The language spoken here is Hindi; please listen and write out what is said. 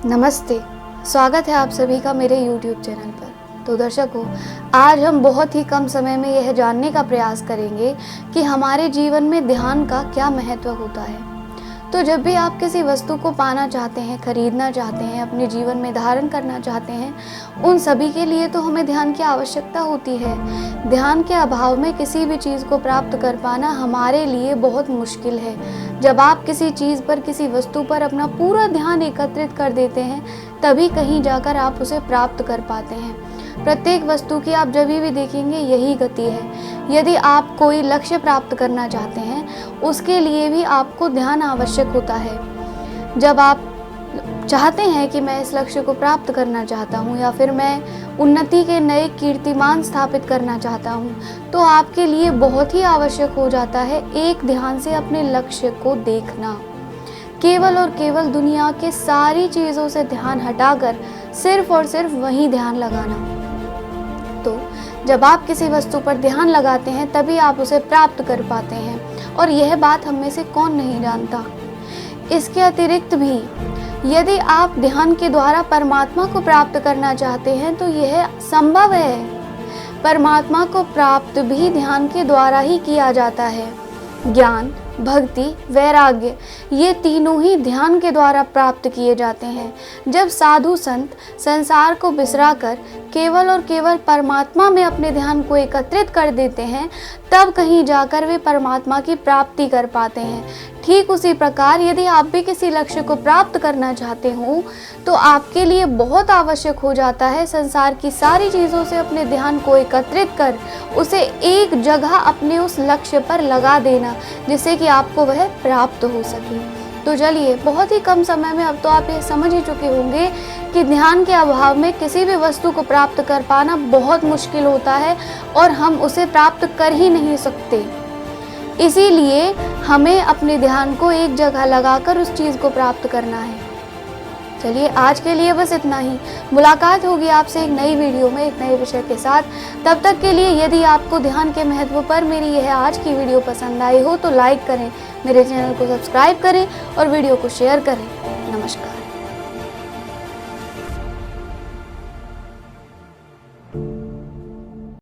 नमस्ते, स्वागत है आप सभी का मेरे YouTube चैनल पर। तो दर्शकों, आज हम बहुत ही कम समय में यह जानने का प्रयास करेंगे कि हमारे जीवन में ध्यान का क्या महत्व होता है। तो जब भी आप किसी वस्तु को पाना चाहते हैं, खरीदना चाहते हैं, अपने जीवन में धारण करना चाहते हैं, उन सभी के लिए तो हमें ध्यान की आवश्यकता होती है। ध्यान के अभाव में किसी भी चीज़ को प्राप्त कर पाना हमारे लिए बहुत मुश्किल है। जब आप किसी चीज़ पर, किसी वस्तु पर अपना पूरा ध्यान एकत्रित कर देते हैं, तभी कहीं जाकर आप उसे प्राप्त कर पाते हैं। प्रत्येक वस्तु की आप जब भी देखेंगे यही गति है। यदि आप कोई लक्ष्य प्राप्त करना चाहते हैं, उसके लिए भी आपको ध्यान आवश्यक होता है। जब आप चाहते हैं कि मैं इस लक्ष्य को प्राप्त करना चाहता हूँ या फिर मैं उन्नति के नए कीर्तिमान स्थापित करना चाहता हूँ, तो आपके लिए बहुत ही आवश्यक हो जाता है एक ध्यान से अपने लक्ष्य को देखना। केवल और केवल दुनिया के सारी चीज़ों से ध्यान हटाकर सिर्फ और सिर्फ वहीं ध्यान लगाना। तो जब आप किसी वस्तु पर ध्यान लगाते हैं तभी आप उसे प्राप्त कर पाते हैं, और यह बात हम में से कौन नहीं जानता। इसके अतिरिक्त भी यदि आप ध्यान के द्वारा परमात्मा को प्राप्त करना चाहते हैं तो यह संभव है। परमात्मा को प्राप्त भी ध्यान के द्वारा ही किया जाता है। ज्ञान, भक्ति, वैराग्य, ये तीनों ही ध्यान के द्वारा प्राप्त किए जाते हैं। जब साधु संत संसार को बिसराकर केवल और केवल परमात्मा में अपने ध्यान को एकत्रित कर देते हैं, तब कहीं जाकर वे परमात्मा की प्राप्ति कर पाते हैं। ठीक उसी प्रकार यदि आप भी किसी लक्ष्य को प्राप्त करना चाहते हो, तो आपके लिए बहुत आवश्यक हो जाता है संसार की सारी चीज़ों से अपने ध्यान को एकत्रित कर उसे एक जगह अपने उस लक्ष्य पर लगा देना, जिससे कि आपको वह प्राप्त हो सके। तो चलिए, बहुत ही कम समय में अब तो आप ये समझ ही चुके होंगे कि ध्यान के अभाव में किसी भी वस्तु को प्राप्त कर पाना बहुत मुश्किल होता है और हम उसे प्राप्त कर ही नहीं सकते। इसीलिए हमें अपने ध्यान को एक जगह लगाकर उस चीज़ को प्राप्त करना है। चलिए, आज के लिए बस इतना ही। मुलाकात होगी आपसे एक नई वीडियो में एक नए विषय के साथ। तब तक के लिए यदि आपको ध्यान के महत्व पर मेरी यह आज की वीडियो पसंद आई हो तो लाइक करें, मेरे चैनल को सब्सक्राइब करें और वीडियो को शेयर करें। नमस्कार।